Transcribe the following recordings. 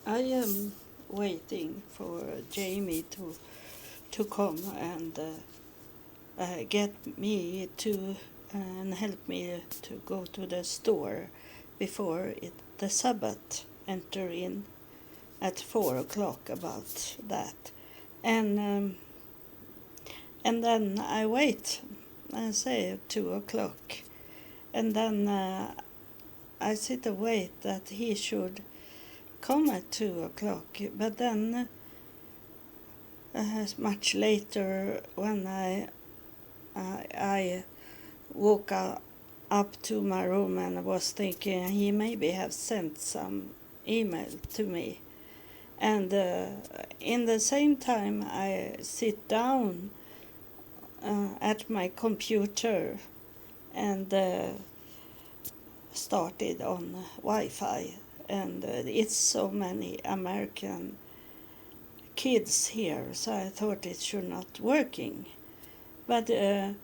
I am waiting for Jamie to come and get me to and help me to go to the store before the Sabbath enter in at 4 o'clock about that, and and then I wait and say 2 o'clock, and then I sit and wait that he should come at 2 o'clock, but then much later when I woke up to my room and was thinking he maybe have sent some email to me, and in the same time I sit down at my computer and started on Wi-Fi, and it's so many American kids here, so I thought it should not working, but it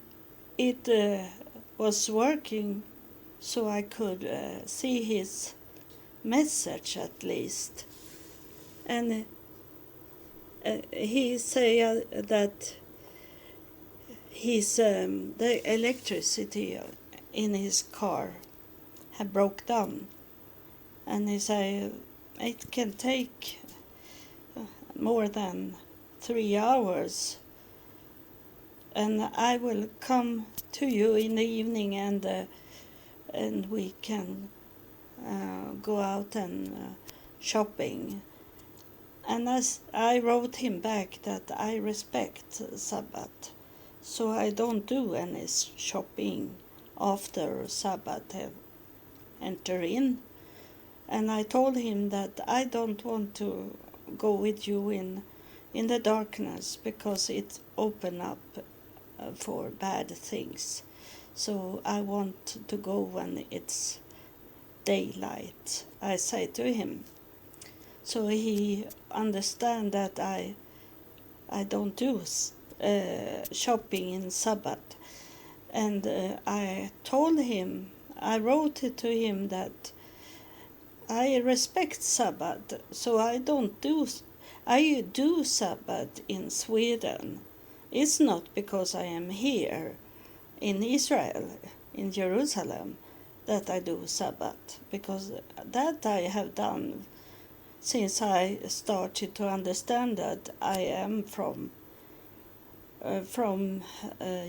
was working, so I could see his message at least, and he say that his the electricity in his car had broke down, and he say it can take more than 3 hours, and I will come to you in the evening, and we can go out and shopping. And as I wrote him back that I respect Sabbath, so I don't do any shopping after Sabbath have enter in. And I told him that I don't want to go with you in the darkness, because it open up for bad things. So I want to go when it's daylight, I say to him. So he understand that I don't do shopping in Sabbath. And I told him, I wrote it to him that I respect Sabbath, so I do Sabbath in Sweden. It's not because I am here in Israel, in Jerusalem, that I do Sabbath, because that I have done since I started to understand that I am from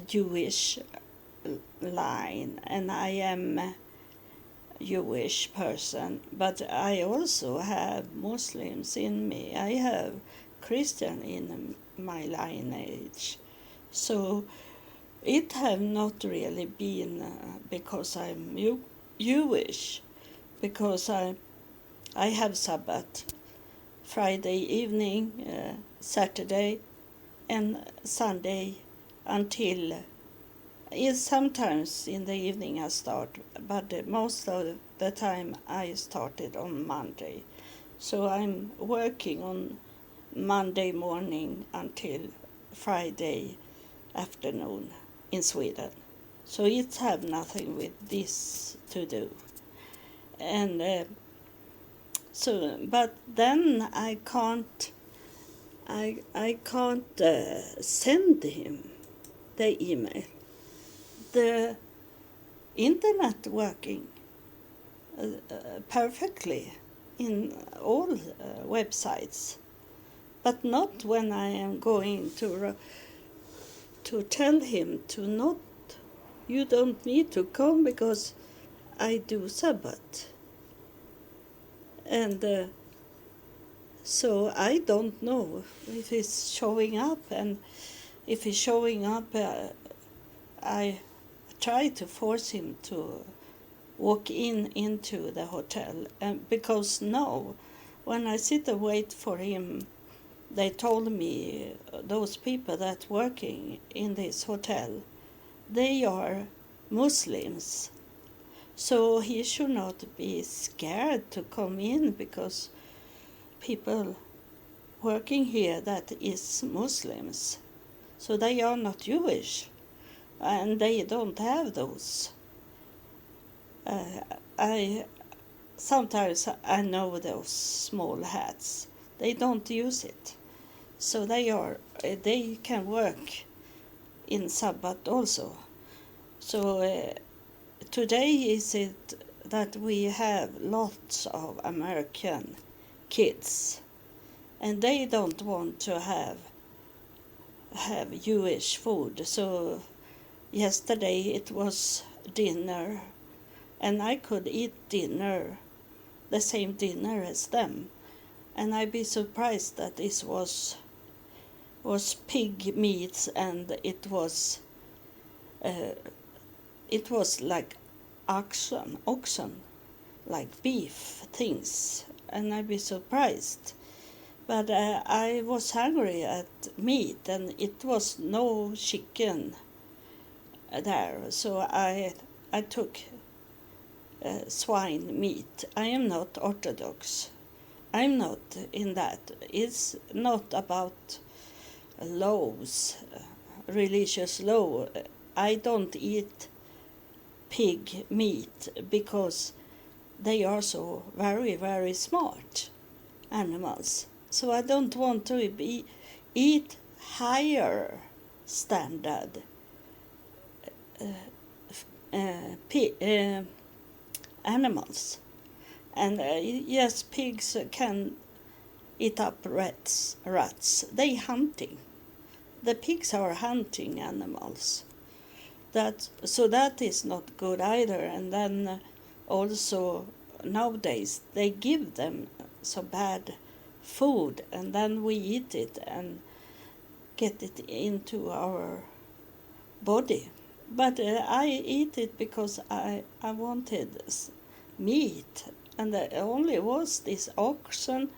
Jewish line, and I am a Jewish person, but I also have Muslims in me. I have Christian in my lineage, so it have not really been because I'm Jewish, because I have Sabbath Friday evening, Saturday and Sunday until sometimes in the evening I start, but most of the time I started on Monday. So I'm working on Monday morning until Friday afternoon in Sweden. So it have nothing with this to do. And but then I can't send him the email. The internet working perfectly in all websites, but not when I am going to tell him to not. You don't need to come because I do Sabbath, and so I don't know if he's showing up, and if he's showing up, I try to force him to walk into the hotel, because now when I sit and wait for him, they told me those people that working in this hotel, they are Muslims, so he should not be scared to come in, because people working here that is Muslims, so they are not Jewish, and they don't have those. I sometimes I know those small hats. They don't use it, so they can work in Sabbath also. So today is it that we have lots of American kids, and they don't want to have Jewish food. So yesterday it was dinner, and I could eat dinner, the same dinner as them, and I'd be surprised that this was pig meat, and it was like oxen, like beef things, and I'd be surprised. But I was hungry at meat, and it was no chicken there, so I took swine meat. I am not Orthodox. I'm not in that. It's not about laws, religious law. I don't eat pig meat because they are so very, very smart animals. So I don't want to eat higher standard animals. And yes, pigs can eat up rats. They hunting. The pigs are hunting animals. That is not good either. And then also nowadays they give them so bad food, and then we eat it and get it into our body. But I eat it because I wanted meat, and there only was this oxen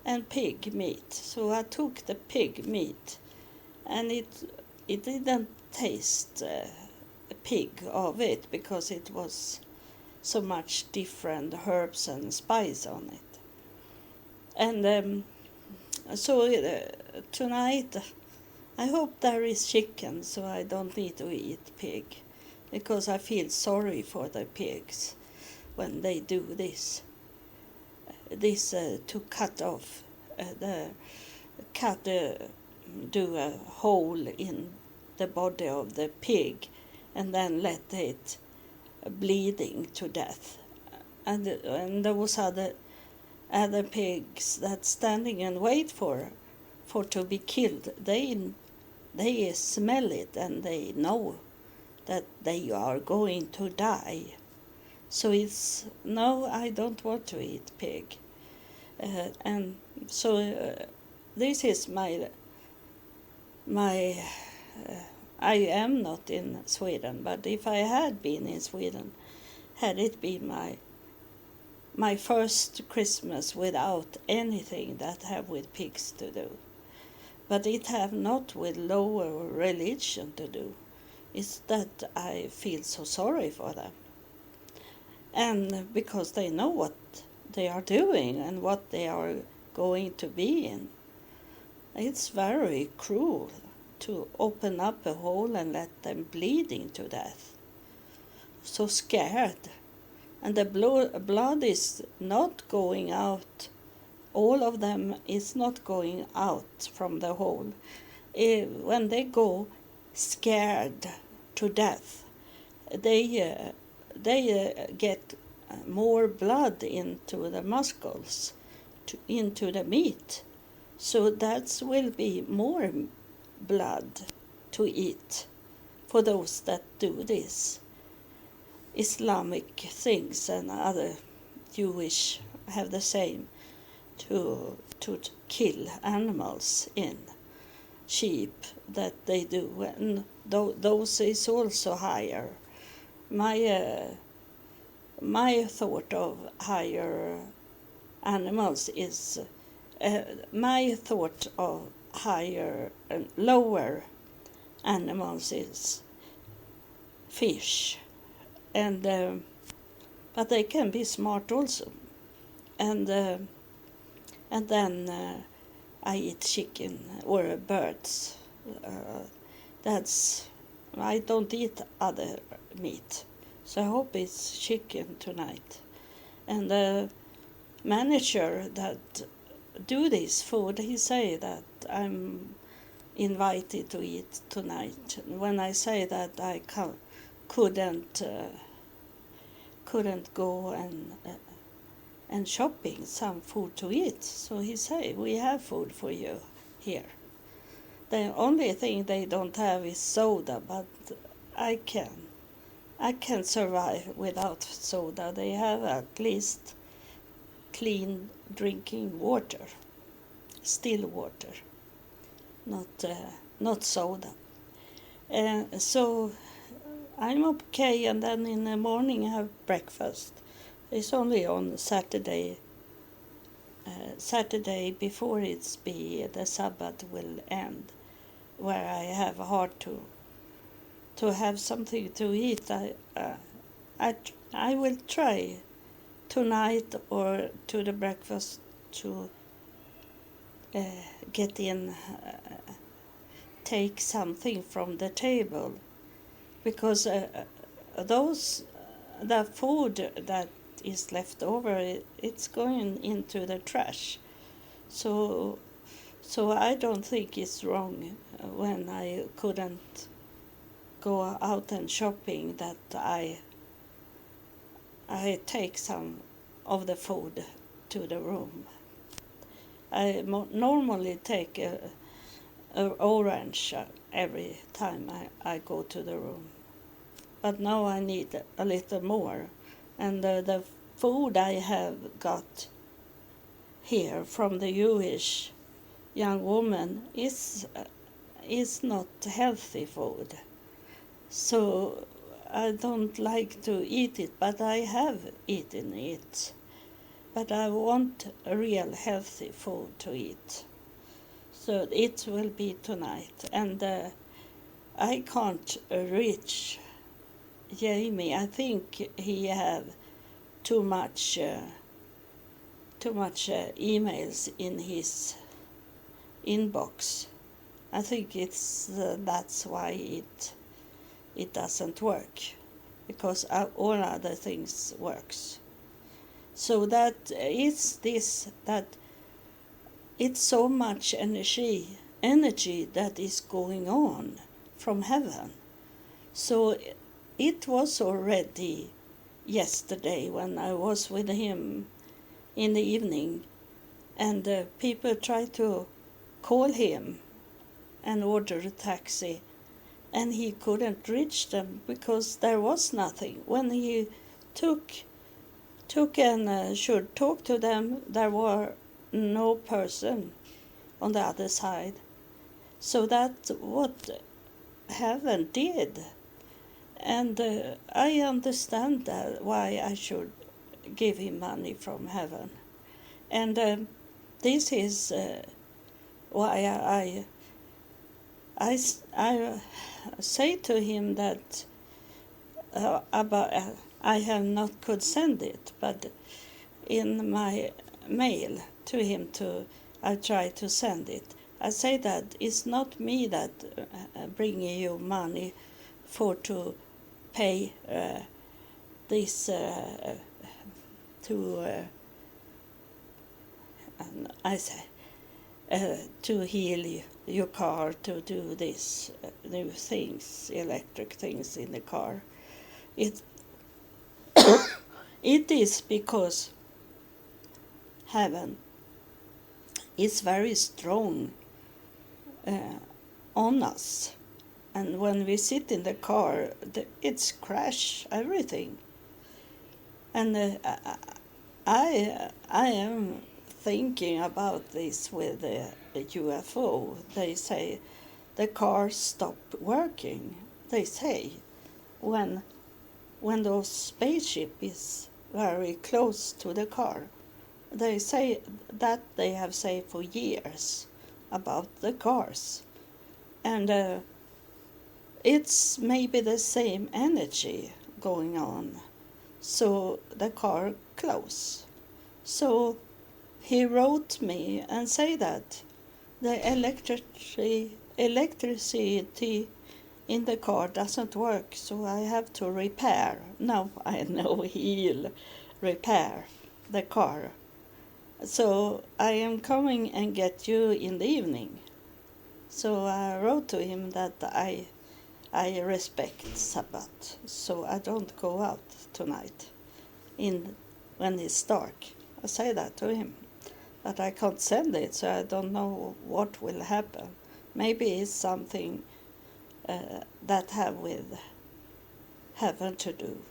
and pig meat. So I took the pig meat, and it didn't taste pig of it because it was so much different herbs and spice on it. And so tonight I hope there is chicken, so I don't need to eat pig, because I feel sorry for the pigs when they do this to cut off do a hole in the body of the pig and then let it bleeding to death. And those other pigs that standing and wait for to be killed, they smell it and they know that they are going to die. So no, I don't want to eat pig. And so this is my I am not in Sweden, but if I had been in Sweden, had it been my first Christmas without anything that have with pigs to do. But it have not with lower religion to do. It's that I feel so sorry for them. And because they know what they are doing and what they are going to be in. It's very cruel to open up a hole and let them bleeding to death. So scared. And the blood is not going out. All of them is not going out from the hole. When they go scared to death, they get more blood into the muscles, into the meat. So that will be more blood to eat for those that do this. Islamic things and other Jewish have the same, to kill animals in sheep that they do, and those is also higher. My thought of higher animals is my thought of higher and lower animals is fish, and but they can be smart also, and then I eat chicken or birds. I don't eat other meat, so I hope it's chicken tonight. And the manager that do this food, he say that I'm invited to eat tonight. When I say that I couldn't go and shopping some food to eat, so he say we have food for you here. The only thing they don't have is soda, but I can survive without soda. They have at least clean drinking water, still water, not soda. So I'm okay, and then in the morning I have breakfast. It's only on Saturday before the Sabbath will end, where I have hard to have something to eat. I will try tonight or to the breakfast to get in, take something from the table, because the food that is left over, it's going into the trash. So I don't think it's wrong when I couldn't go out and shopping that I take some of the food to the room. I normally take a orange every time I go to the room, but now I need a little more. And the food I have got here from the Jewish young woman is not healthy food. So I don't like to eat it, but I have eaten it. But I want a real healthy food to eat. So it will be tonight. And I can't reach Jamie. I think he have too much emails in his inbox. I think it's that's why it doesn't work, because all other things works. So that is this, that it's so much energy that is going on from heaven. So it was already yesterday when I was with him in the evening, and people tried to call him and order a taxi, and he couldn't reach them because there was nothing. When he took and should talk to them, there were no person on the other side. So that's what heaven did. And I understand that why I should give him money from heaven. And this is why I say to him that I have not could send it, but in my mail to him I try to send it. I say that it's not me that bringing you money for to pay this I say to heal your car, to do this new things, electric things in the car. It it is because heaven is very strong on us, and when we sit in the car, it's crash everything. And I am thinking about this with the UFO. They say the car stopped working. They say when those spaceship is very close to the car. They say that they have said for years about the cars. And it's maybe the same energy going on. So the car close. So he wrote me and say that the electricity in the car doesn't work, so I have to repair. Now I know he'll repair. the car. So I am coming and get you in the evening. So I wrote to him that I respect Sabbath, so I don't go out tonight when it's dark. I say that to him. But I can't send it, so I don't know what will happen. Maybe it's something that have with heaven to do.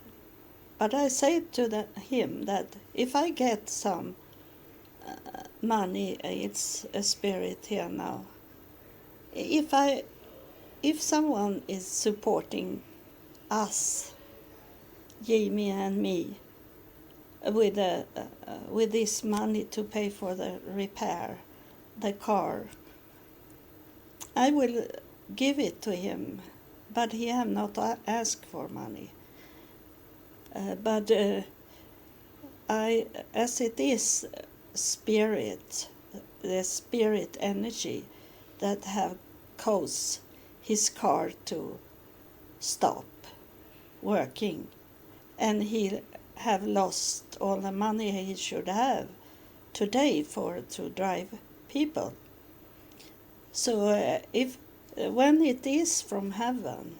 But I say to him that if I get some money, it's a spirit here now. If someone is supporting us, Jamie and me, with this money to pay for the repair, the car, I will give it to him, but he have not asked for money. But as it is spirit, the spirit energy that have caused his car to stop working, and he have lost all the money he should have today to drive people. So if when it is from heaven,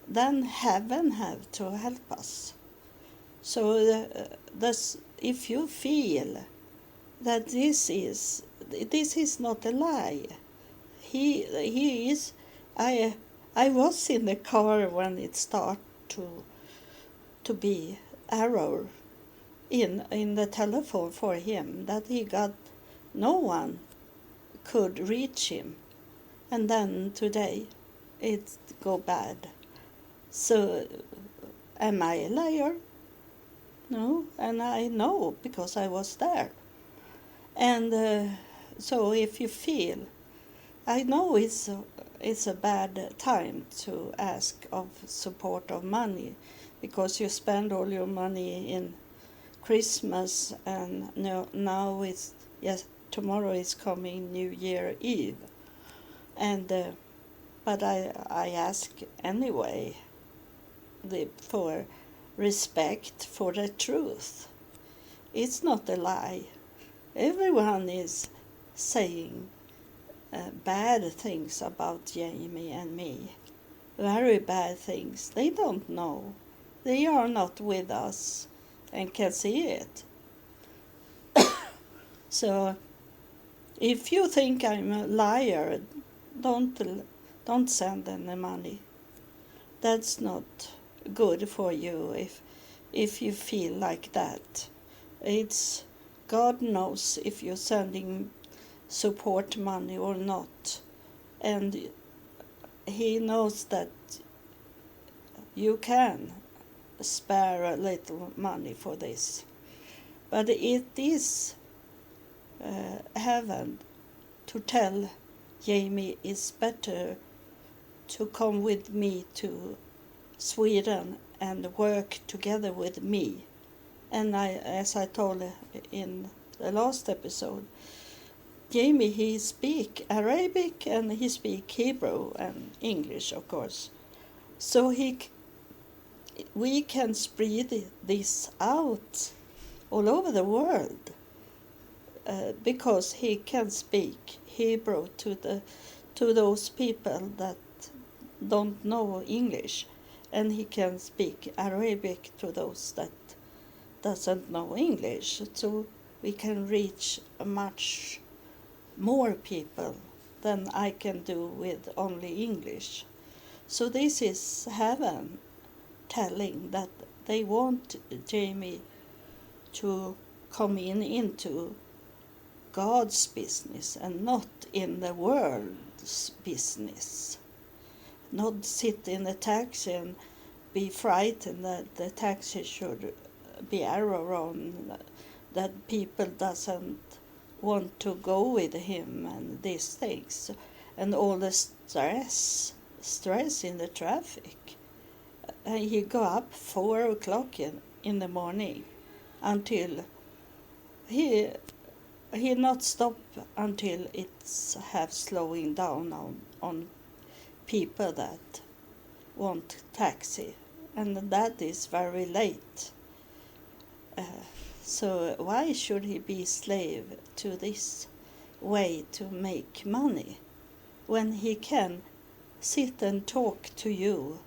then heaven have to help us. So if you feel that this is not a lie, he is. I was in the car when it started to be error in the telephone for him, that he got no one could reach him, and then today it go bad. So am I a liar? No, and I know because I was there. And so if you feel, I know it's a bad time to ask of support of money, because you spend all your money in Christmas, and now it's, yes, tomorrow is coming New Year Eve, and but I ask anyway for respect for the truth. It's not a lie. Everyone is saying bad things about Jamie and me, very bad things. They don't know. They are not with us and can see it. So if you think I'm a liar, don't send any money. That's not good for you if you feel like that. It's God knows if you're sending support money or not, and he knows that you can spare a little money for this, but it is heaven to tell Jamie it's better to come with me to Sweden and work together with me. And as I told in the last episode, Jamie, he speak Arabic and he speak Hebrew and English, of course. So we can spread this out all over the world, because he can speak Hebrew to those people that don't know English, and he can speak Arabic to those that doesn't know English. So we can reach much more people than I can do with only English. So this is heaven telling that they want Jamie to come into God's business and not in the world's business. Not sit in a taxi and be frightened that the taxi should be error on, that people doesn't want to go with him and these things, and all the stress in the traffic. And he go up 4 o'clock in the morning until he not stop until it's have slowing down on people that want taxi, and that is very late. So why should he be slave to this way to make money when he can sit and talk to you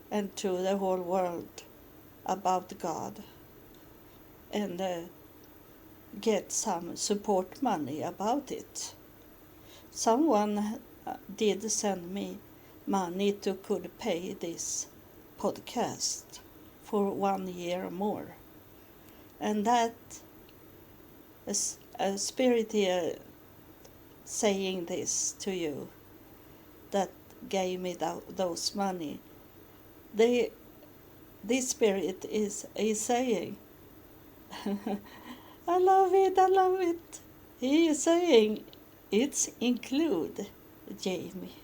and to the whole world about God and get some support money about it? Someone did send me money to could pay this podcast for 1 year more, and that is a spirit here saying this to you that gave me those money. This spirit is saying, I love it. He is saying it's include Jamie.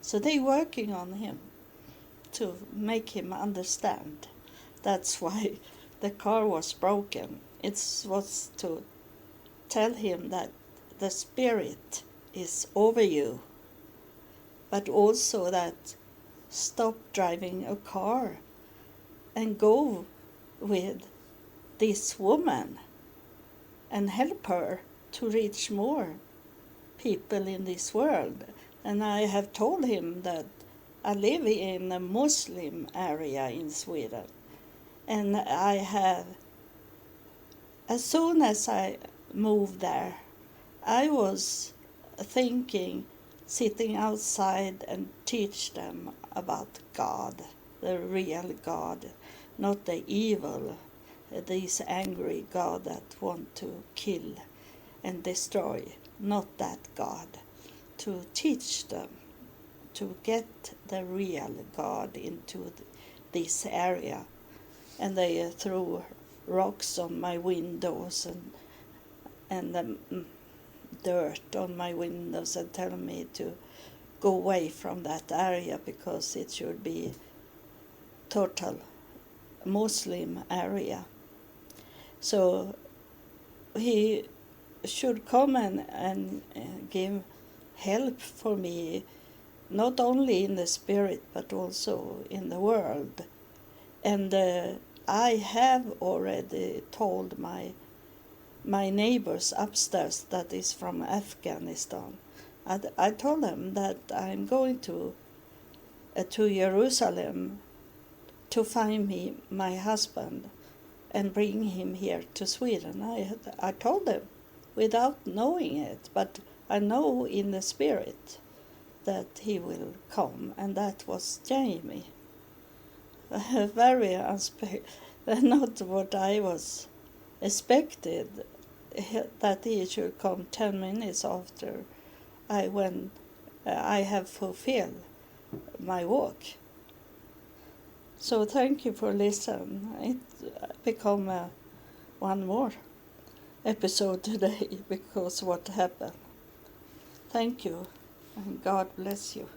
So they working on him to make him understand. That's why the car was broken. It was to tell him that the spirit is over you, but also that stop driving a car and go with this woman and help her to reach more people in this world. And I have told him that I live in a Muslim area in Sweden, and I have, as soon as I moved there, I was thinking, sitting outside and teach them about God, the real God, not the evil, this angry God that want to kill and destroy, not that God, to teach them to get the real God into this area. And they threw rocks on my windows and dirt on my windows and tell me to go away from that area because it should be total Muslim area. So he should come and give help for me, not only in the spirit but also in the world. And I have already told my neighbors upstairs that is from Afghanistan. I told them that I'm going to Jerusalem to find me my husband and bring him here to Sweden. I told them without knowing it, but I know in the spirit that he will come, and that was Jamie. Very not what I was expected, that he should come 10 minutes after I have fulfilled my walk. So thank you for listening. It become one more episode today because what happened. Thank you, and God bless you.